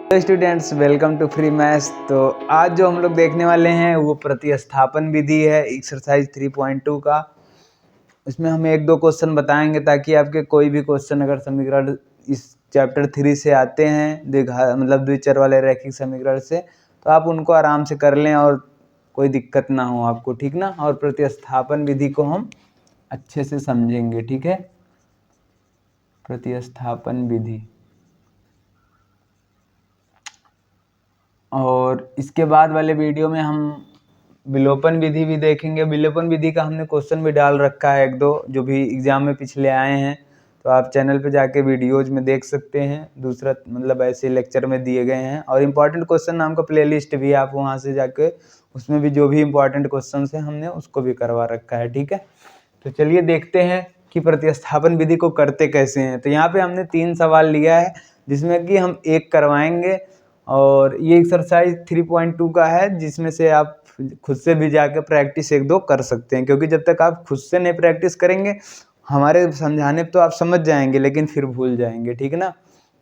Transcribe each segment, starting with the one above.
Hello students, welcome to free maths. तो आज जो हम लोग देखने वाले हैं वो प्रतिस्थापन विधि है, एक्सरसाइज 3.2 का। इसमें हम एक दो क्वेश्चन बताएंगे ताकि आपके कोई भी क्वेश्चन अगर समीकरण इस चैप्टर 3 से आते हैं द्विचर वाले रैखिक समीकरण से, तो आप उनको आराम से कर लें और कोई दिक्कत ना हो आपको, ठीक ना। और प्रतिस्थापन विधि को हम अच्छे से समझेंगे, ठीक है। प्रतिस्थापन विधि, और इसके बाद वाले वीडियो में हम विलोपन विधि भी देखेंगे। विलोपन विधि का हमने क्वेश्चन भी डाल रखा है एक दो, जो भी एग्जाम में पिछले आए हैं, तो आप चैनल पे जाके वीडियोज में देख सकते हैं। दूसरा ऐसे लेक्चर में दिए गए हैं, और इम्पॉर्टेंट क्वेश्चन नाम का प्लेलिस्ट भी आप वहाँ से जाके उसमें भी जो भी इम्पॉर्टेंट क्वेश्चन है हमने उसको भी करवा रखा है, ठीक है। तो चलिए देखते हैं कि प्रतिस्थापन विधि को करते कैसे हैं। तो यहाँ पे हमने 3 सवाल लिया है, जिसमें कि हम एक करवाएंगे, और ये एक्सरसाइज 3.2 का है, जिसमें से आप खुद से भी जाकर प्रैक्टिस एक दो कर सकते हैं। क्योंकि जब तक आप खुद से नहीं प्रैक्टिस करेंगे, हमारे समझाने तो आप समझ जाएंगे लेकिन फिर भूल जाएंगे, ठीक है ना।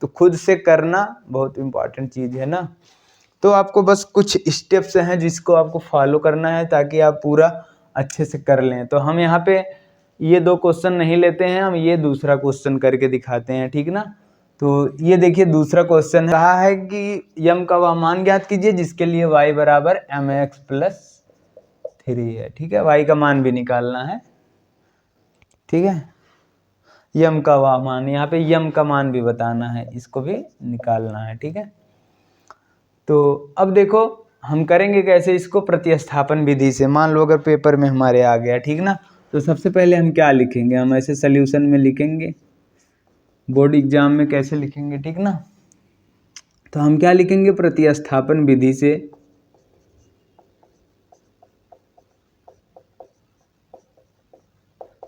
तो खुद से करना बहुत इम्पॉर्टेंट चीज़ है ना। तो आपको बस कुछ स्टेप्स हैं जिसको आपको फॉलो करना है ताकि आप पूरा अच्छे से कर लें। तो हम यहाँ पे ये 2 क्वेश्चन नहीं लेते हैं, हम ये दूसरा क्वेश्चन करके दिखाते हैं, ठीक ना। तो ये देखिए दूसरा क्वेश्चन कहा है कि यम का वह मान ज्ञात कीजिए जिसके लिए y बराबर mx+3 है, ठीक है। y का मान भी निकालना है, ठीक है। यम का वह मान, यहाँ पे यम का मान भी बताना है, इसको भी निकालना है, ठीक है। तो अब देखो हम करेंगे कैसे इसको, प्रतिस्थापन विधि से। मान लो अगर पेपर में हमारे आ गया, ठीक ना। तो सबसे पहले हम क्या लिखेंगे, हम ऐसे सॉल्यूशन में लिखेंगे, बोर्ड एग्जाम में कैसे लिखेंगे, ठीक ना। तो हम क्या लिखेंगे, प्रतिस्थापन विधि से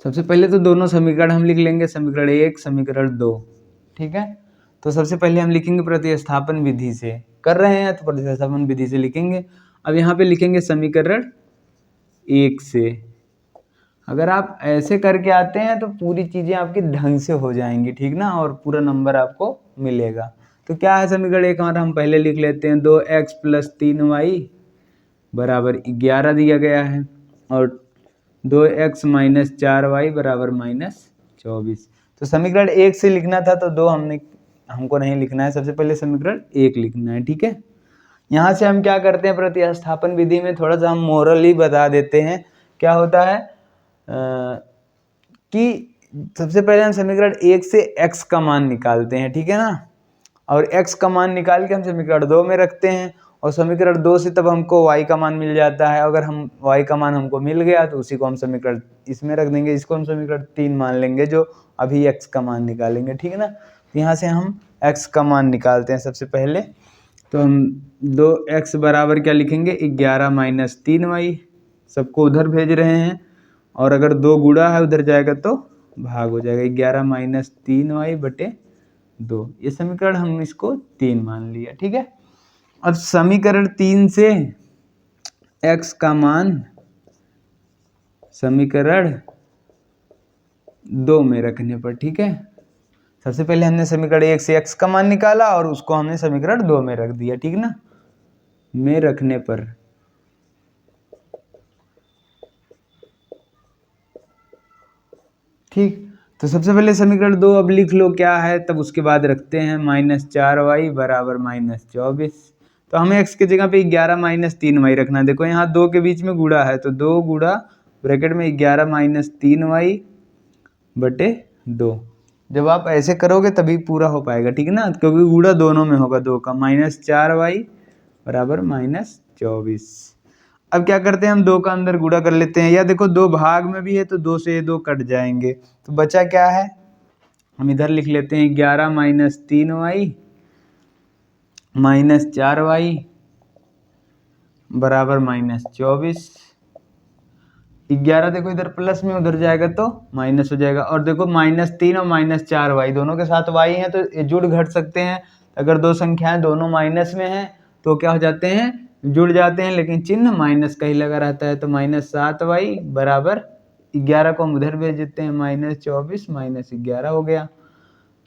सबसे पहले तो दोनों समीकरण हम लिख लेंगे, समीकरण 1 समीकरण 2, ठीक है। तो सबसे पहले हम लिखेंगे प्रतिस्थापन विधि से, कर रहे हैं तो प्रतिस्थापन विधि से लिखेंगे। अब यहाँ पे लिखेंगे समीकरण 1 से। अगर आप ऐसे करके आते हैं तो पूरी चीज़ें आपकी ढंग से हो जाएंगी, ठीक ना, और पूरा नंबर आपको मिलेगा। तो क्या है समीकरण 1 हमारा, हम पहले लिख लेते हैं 2x + 3y बराबर 11 दिया गया है, और 2x - 4y बराबर -24। तो समीकरण 1 से लिखना था, तो 2 हमको नहीं लिखना है, सबसे पहले समीकरण 1 लिखना है, ठीक है। यहाँ से हम क्या करते हैं, प्रतिस्थापन विधि में थोड़ा सा हम मोरल ही बता देते हैं। क्या होता है कि सबसे पहले हम समीकरण 1 से x का मान निकालते हैं, ठीक है ना। और x का मान निकाल के हम समीकरण 2 में रखते हैं, और समीकरण 2 से तब हमको y का मान मिल जाता है। अगर हम y का मान हमको मिल गया तो उसी को हम समीकरण इसमें रख देंगे, इसको हम समीकरण 3 मान लेंगे, जो अभी x का मान निकालेंगे, ठीक है ना। तो यहाँ से हम x का मान निकालते हैं सबसे पहले। तो हम 2x बराबर क्या लिखेंगे, 11 - 3y, सबको उधर भेज रहे हैं, और अगर 2 गुणा है उधर जाएगा तो भाग हो जाएगा, 11 - 3y बटे 2। ये समीकरण हम इसको 3 मान लिया, ठीक है। अब समीकरण 3 से x का मान समीकरण 2 में रखने पर, ठीक है। सबसे पहले हमने समीकरण 1 से x का मान निकाला और उसको हमने समीकरण 2 में रख दिया, ठीक ना, में रखने पर। ठीक, तो सबसे पहले समीकरण 2 अब लिख लो क्या है, तब उसके बाद रखते हैं -4y बराबर -24। तो हमें x की जगह पे 11 - 3y रखना है। देखो यहाँ 2 के बीच में गुणा है, तो 2 गुणा ब्रैकेट में 11 - 3y बटे 2। जब आप ऐसे करोगे तभी पूरा हो पाएगा, ठीक है ना, क्योंकि गुणा दोनों में होगा 2 का। -4y बराबर -24। अब क्या करते हैं, हम 2 का अंदर गुणा कर लेते हैं, या देखो 2 भाग में भी है तो 2 से ये 2 कट जाएंगे, तो बचा क्या है, हम इधर लिख लेते हैं 11 - 3y -4y बराबर -24। 11 देखो इधर प्लस में उधर जाएगा तो माइनस हो जाएगा, और देखो -3 और -4y दोनों के साथ y है तो ये जुड़ घट सकते हैं। अगर 2 संख्याएं दोनों माइनस में हैं तो क्या हो जाते हैं, जुड़ जाते हैं, लेकिन चिन्ह माइनस का ही लगा रहता है। तो -7y बराबर 11 को हम उधर भेज देते हैं, -24 - 11 हो गया।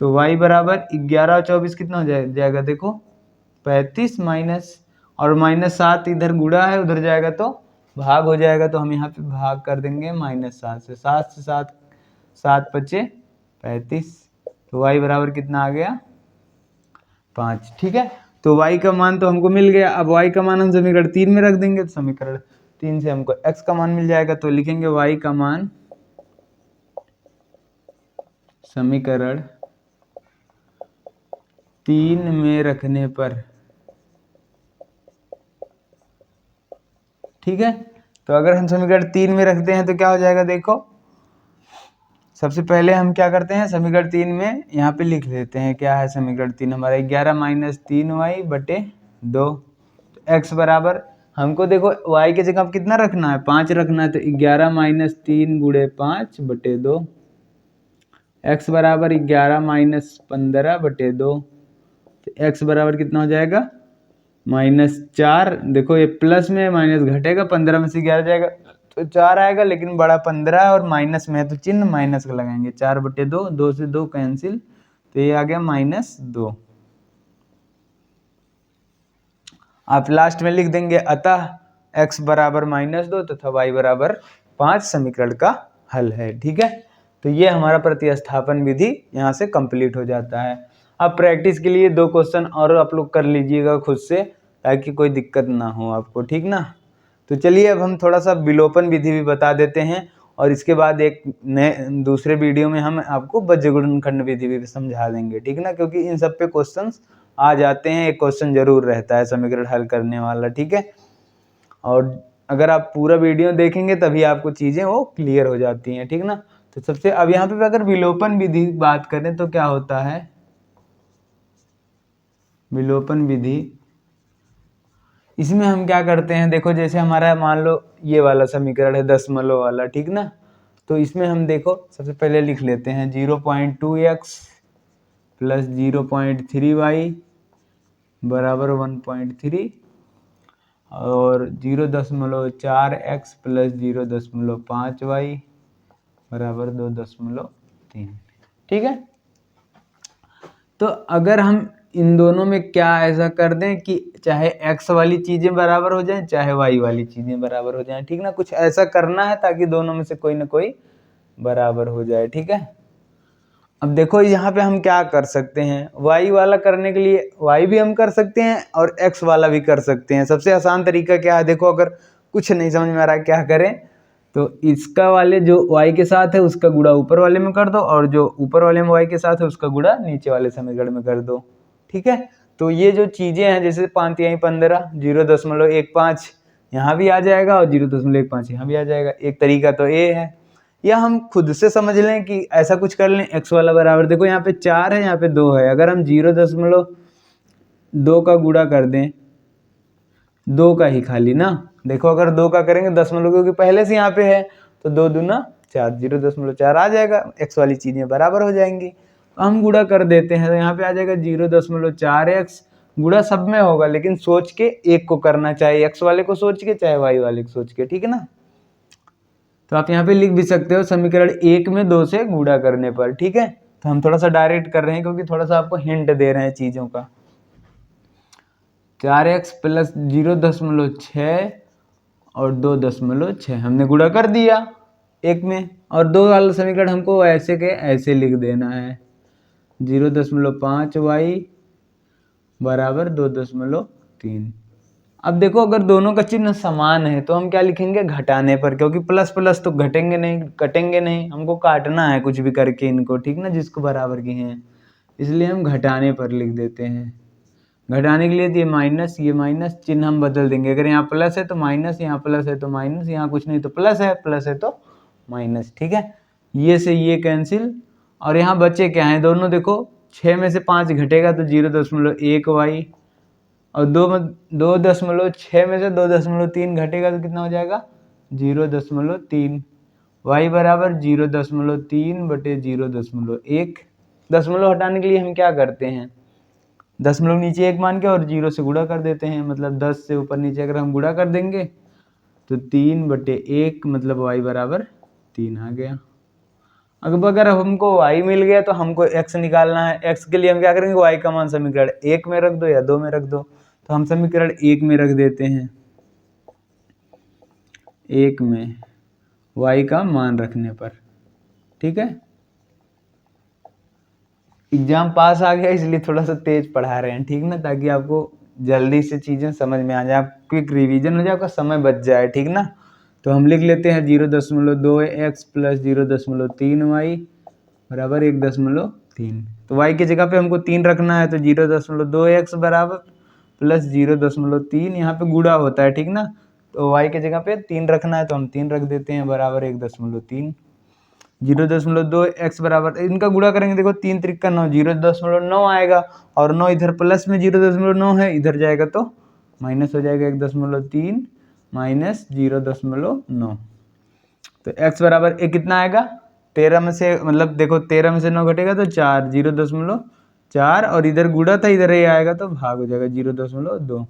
तो y बराबर 11 और 24 कितना हो जाएगा, देखो 35 माइनस, और -7 इधर गुणा है, उधर जाएगा तो भाग हो जाएगा, तो हम यहाँ पे भाग कर देंगे -7 से। 7 से 7 बचे 35, तो y बराबर कितना आ गया 5। ठीक है, तो y का मान तो हमको मिल गया। अब y का मान हम समीकरण 3 में रख देंगे, तो समीकरण 3 से हमको x का मान मिल जाएगा। तो लिखेंगे y का मान समीकरण 3 में रखने पर, ठीक है। तो अगर हम समीकरण 3 में रखते हैं तो क्या हो जाएगा, देखो सबसे पहले हम क्या करते हैं, समीकरण 3 में यहाँ पे लिख लेते हैं। क्या है समीकरण 3 हमारा, 11 माइनस 3y बटे 2। तो x बराबर हमको देखो y के जगह कितना रखना है, 5 रखना है, तो 11 माइनस 3 गुणे 5 बटे 2। x बराबर 11 माइनस 15 बटे 2। तो x बराबर कितना हो जाएगा -4। देखो ये प्लस में माइनस घटेगा, 15 में से 11 जाएगा तो 4 आएगा, लेकिन बड़ा 15 है और माइनस में है तो चिन्ह माइनस का लगाएंगे। 4 बटे 2, 2 से 2 कैंसिल, तो ये आ गया -2। आप लास्ट में लिख देंगे अतः x बराबर -2 तथा y बराबर 5 समीकरण का हल है। ठीक है, तो ये हमारा प्रतिस्थापन विधि यहाँ से कंप्लीट हो जाता है। अब प्रैक्टिस के लिए 2 क्वेश्चन और आप लोग कर लीजिएगा खुद से, ताकि कोई दिक्कत ना हो आपको, ठीक ना। तो चलिए अब हम थोड़ा सा विलोपन विधि भी बता देते हैं, और इसके बाद एक नए दूसरे वीडियो में हम आपको बज्र गुणनखंड विधि भी समझा देंगे, ठीक ना, क्योंकि इन सब पे क्वेश्चंस आ जाते हैं, एक क्वेश्चन जरूर रहता है समीकरण हल करने वाला, ठीक है। और अगर आप पूरा वीडियो देखेंगे तभी आपको चीज़ें वो क्लियर हो जाती हैं, ठीक ना। तो सबसे अब यहाँ पे अगर विलोपन विधि बात करें तो क्या होता है, विलोपन विधि, इसमें हम क्या करते हैं, देखो जैसे हमारा मान लो ये वाला समीकरण है दशमलव वाला, ठीक ना। तो इसमें हम देखो सबसे पहले लिख लेते हैं 0.2x प्लस 0.3y बराबर 1.3, और 0.4x प्लस 0.5y बराबर 2.3। ठीक है, तो अगर हम इन दोनों में क्या ऐसा कर दें कि चाहे x वाली चीज़ें बराबर हो जाएं चाहे y वाली चीज़ें बराबर हो जाएं, ठीक ना, कुछ ऐसा करना है ताकि दोनों में से कोई ना कोई बराबर हो जाए, ठीक है। अब देखो यहाँ पे हम क्या कर सकते हैं, y वाला करने के लिए y भी हम कर सकते हैं और x वाला भी कर सकते हैं। सबसे आसान तरीका क्या है, देखो अगर कुछ नहीं समझ में आ रहा है क्या करें, तो इसका वाले जो y के साथ है उसका गुणा ऊपर वाले में कर दो, और जो ऊपर वाले में y के साथ है उसका गुणा नीचे वाले समीकरण में कर दो, ठीक है। तो ये जो चीज़ें हैं, जैसे 5 या 15, 0.15 यहाँ भी आ जाएगा और 0.15 यहाँ भी आ जाएगा। एक तरीका तो ये है, या हम खुद से समझ लें कि ऐसा कुछ कर लें, x वाला बराबर, देखो यहाँ पे 4 है यहाँ पे 2 है, अगर हम 0.2 का गुणा कर दें, 2 का ही खाली ना, देखो अगर 2 का करेंगे दशमलव, क्योंकि पहले से यहाँ पे है, तो 2 दूना 4, 0.4 आ जाएगा, x वाली चीज़ें बराबर हो जाएंगी। तो हम गुणा कर देते हैं, तो यहाँ पे आ जाएगा 0.4x, गुणा सब में होगा लेकिन सोच के एक को करना, चाहे x वाले को सोच के चाहे y वाले को सोच के, ठीक है ना। तो आप यहाँ पे लिख भी सकते हो समीकरण 1 में 2 से गुणा करने पर, ठीक है। तो हम थोड़ा सा डायरेक्ट कर रहे हैं क्योंकि थोड़ा सा आपको हिंट दे रहे हैं चीज़ों का। 4x प्लस 0.6 और 2.6 हमने गुणा कर दिया एक में, और 2 वाला समीकरण हमको ऐसे के ऐसे लिख देना है, 0.5y बराबर 2.3। अब देखो अगर दोनों का चिन्ह समान है तो हम क्या लिखेंगे, घटाने पर, क्योंकि प्लस प्लस तो घटेंगे नहीं, कटेंगे नहीं, हमको काटना है कुछ भी करके इनको, ठीक ना, जिसको बराबर की हैं, इसलिए हम घटाने पर लिख देते हैं। घटाने के लिए ये माइनस चिन्ह हम बदल देंगे, अगर यहाँ प्लस है तो माइनस, यहाँ प्लस है तो माइनस, यहाँ कुछ नहीं तो प्लस है तो माइनस, ठीक है। ये से ये कैंसिल, और यहाँ बचे क्या है दोनों, देखो 6 में से 5 घटेगा तो 0.1y, और 2.6 में से 2.3 घटेगा तो कितना हो जाएगा 0.3, y बराबर 0.3 बटे 0.1। दशमलव हटाने के लिए हम क्या करते हैं, दशमलव नीचे 1 मान के और 0 से गुणा कर देते हैं, मतलब 10 से ऊपर नीचे अगर हम गुणा कर देंगे तो 3/1, मतलब y बराबर 3 आ गया। अगर हमको y मिल गया तो हमको x निकालना है। x के लिए हम क्या करेंगे, y का मान समीकरण 1 में रख दो या 2 में रख दो। तो हम समीकरण 1 में रख देते हैं, 1 में y का मान रखने पर, ठीक है। एग्जाम पास आ गया इसलिए थोड़ा सा तेज पढ़ा रहे हैं, ठीक ना, ताकि आपको जल्दी से चीज़ें समझ में आ जाए, क्विक रिवीजन हो जाए, आपका समय बच जाए, ठीक ना। तो हम लिख लेते हैं 0.2x प्लस 0.3y बराबर 1.3। तो y की जगह पे हमको 3 रखना है, तो 0.2x बराबर प्लस 0.3, यहाँ पे गुणा होता है, ठीक ना। तो y की जगह पे 3 रखना है, तो हम 3 रख देते हैं बराबर 1.3। 0.2x बराबर, इनका गुणा करेंगे, देखो 3 त्रिक का 9, 0.9 आएगा, और 9 इधर प्लस में 0.9 है, इधर जाएगा तो माइनस हो जाएगा, 1.3 माइनस 0.9। तो x बराबर ये कितना आएगा, 13 में से, मतलब देखो 13 में से 9 घटेगा तो 4, 0.4, और इधर गुणा था, इधर ये आएगा तो भाग हो जाएगा 0.2।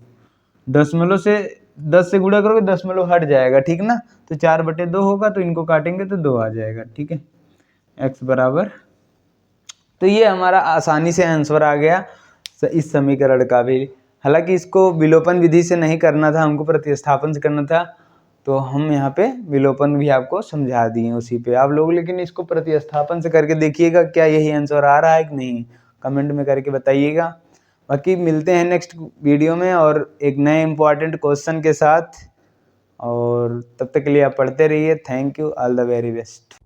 दशमलव से 10 से गुणा करोगे दशमलव हट जाएगा, ठीक ना। तो 4/2 होगा, तो इनको काटेंगे तो 2 आ जाएगा, ठीक है। x बराबर, तो ये हमारा आसानी से आंसर आ गया इस समीकरण का भी। हालांकि इसको विलोपन विधि से नहीं करना था, हमको प्रतिस्थापन से करना था, तो हम यहाँ पे विलोपन भी आपको समझा दिए उसी पे आप लोग, लेकिन इसको प्रतिस्थापन से करके देखिएगा क्या यही आंसर आ रहा है कि नहीं, कमेंट में करके बताइएगा। बाकी मिलते हैं नेक्स्ट वीडियो में और एक नए इम्पॉर्टेंट क्वेश्चन के साथ, और तब तक के लिए आप पढ़ते रहिए। Thank you, all the very best.